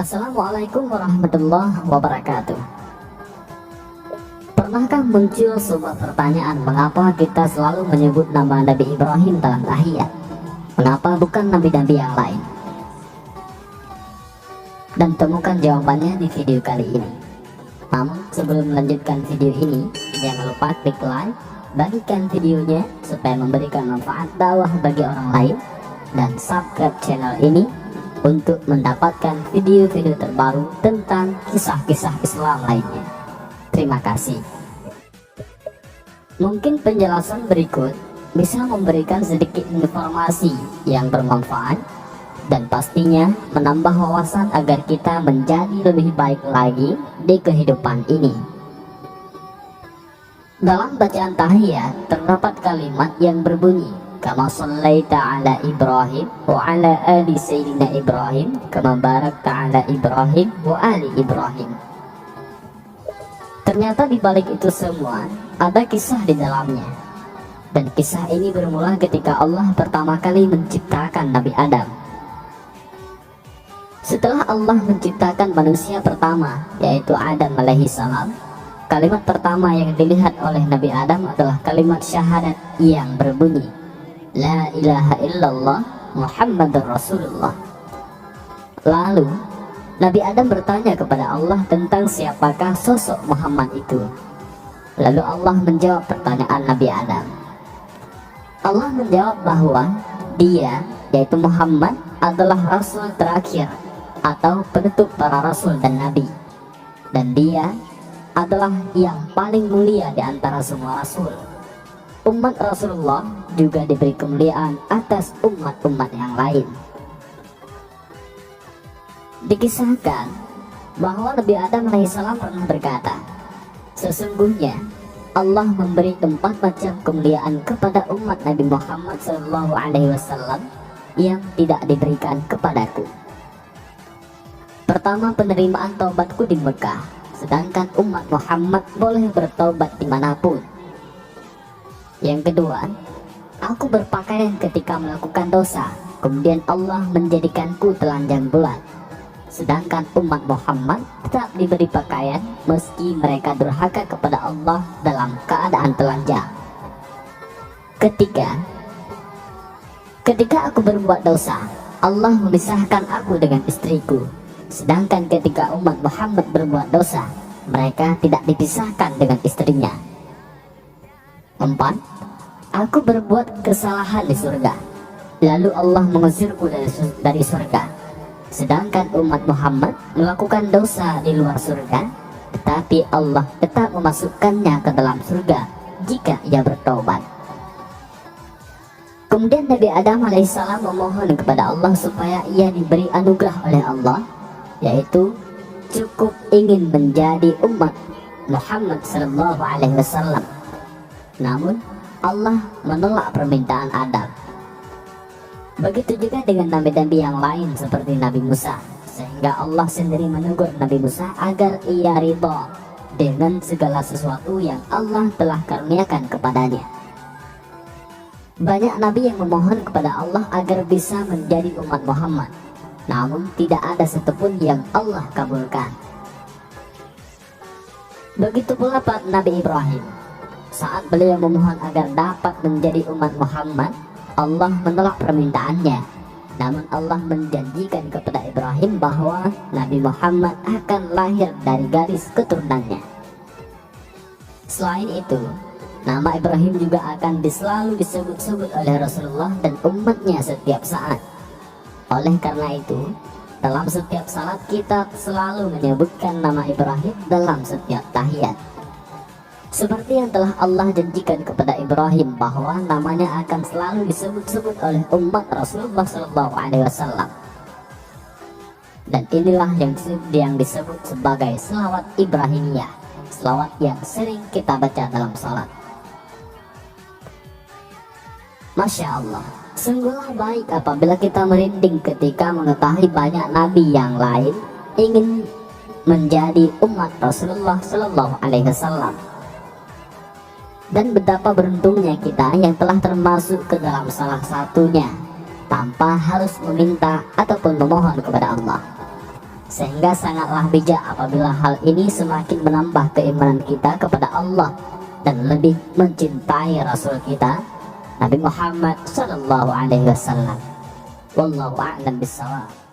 Assalamualaikum warahmatullahi wabarakatuh. Pernahkah muncul sebuah pertanyaan, mengapa kita selalu menyebut nama Nabi Ibrahim dalam tahiyat? Mengapa bukan nabi-nabi yang lain? Dan temukan jawabannya di video kali ini. Namun sebelum melanjutkan video ini, jangan lupa klik like, bagikan videonya supaya memberikan manfaat dakwah bagi orang lain, dan subscribe channel ini untuk mendapatkan video-video terbaru tentang kisah-kisah Islam lainnya. Terima kasih. Mungkin penjelasan berikut bisa memberikan sedikit informasi yang bermanfaat dan pastinya menambah wawasan agar kita menjadi lebih baik lagi di kehidupan ini. Dalam bacaan tahiyat terdapat kalimat yang berbunyi, kama shallaita ala Ibrahim wa ala ali sayyidina Ibrahim kama barakta ala Ibrahim wa ali Ibrahim. Ternyata di balik itu semua ada kisah di dalamnya. Dan kisah ini bermula ketika Allah pertama kali menciptakan Nabi Adam. Setelah Allah menciptakan manusia pertama, yaitu Adam alaihi salam, kalimat pertama yang dilihat oleh Nabi Adam adalah kalimat syahadat yang berbunyi, La ilaha illallah Muhammadur Rasulullah. Lalu Nabi Adam bertanya kepada Allah tentang siapakah sosok Muhammad itu. Lalu Allah menjawab pertanyaan Nabi Adam. Allah menjawab bahwa dia, yaitu Muhammad, adalah Rasul terakhir atau penutup para Rasul dan Nabi. Dan dia adalah yang paling mulia di antara semua Rasul. Umat Rasulullah juga diberi kemuliaan atas umat-umat yang lain. Dikisahkan bahwa Nabi Adam alaihissalam pernah berkata, sesungguhnya Allah memberi 4 macam kemuliaan kepada umat Nabi Muhammad SAW yang tidak diberikan kepadaku. Pertama, penerimaan taubatku di Mekah, sedangkan umat Muhammad boleh bertaubat dimanapun. Yang kedua, aku berpakaian ketika melakukan dosa, kemudian Allah menjadikanku telanjang bulat, sedangkan umat Muhammad tetap diberi pakaian meski mereka durhaka kepada Allah dalam keadaan telanjang. Ketiga, ketika aku berbuat dosa, Allah memisahkan aku dengan istriku, sedangkan ketika umat Muhammad berbuat dosa, mereka tidak dipisahkan dengan istrinya. 4. Aku berbuat kesalahan di surga, lalu Allah mengusirku dari surga, sedangkan umat Muhammad melakukan dosa di luar surga, tetapi Allah tetap memasukkannya ke dalam surga jika ia bertobat. Kemudian Nabi Adam alaihissalam memohon kepada Allah supaya ia diberi anugerah oleh Allah, yaitu cukup ingin menjadi umat Muhammad SAW. Namun Allah menolak permintaan Adam. Begitu juga dengan nabi-nabi yang lain seperti Nabi Musa, sehingga Allah sendiri menegur Nabi Musa agar ia ridha dengan segala sesuatu yang Allah telah karuniakan kepadanya. Banyak nabi yang memohon kepada Allah agar bisa menjadi umat Muhammad, namun tidak ada satupun yang Allah kabulkan. Begitu pula Nabi Ibrahim. Saat beliau memohon agar dapat menjadi umat Muhammad, Allah menolak permintaannya. Namun Allah menjanjikan kepada Ibrahim bahwa Nabi Muhammad akan lahir dari garis keturunannya. Selain itu, nama Ibrahim juga akan selalu disebut-sebut oleh Rasulullah dan umatnya setiap saat. Oleh karena itu, dalam setiap salat kita selalu menyebutkan nama Ibrahim dalam setiap tahiyat. Seperti yang telah Allah janjikan kepada Ibrahim bahwa namanya akan selalu disebut-sebut oleh umat Rasulullah SAW. Dan inilah yang disebut sebagai selawat Ibrahimiyah, selawat yang sering kita baca dalam salat. Masya Allah, sungguhlah baik apabila kita merinding ketika mengetahui banyak nabi yang lain ingin menjadi umat Rasulullah SAW. Dan betapa beruntungnya kita yang telah termasuk ke dalam salah satunya tanpa harus meminta ataupun memohon kepada Allah. Sehingga sangatlah bijak apabila hal ini semakin menambah keimanan kita kepada Allah dan lebih mencintai Rasul kita Nabi Muhammad sallallahu alaihi wasallam. Wallahu a'lam bishawab.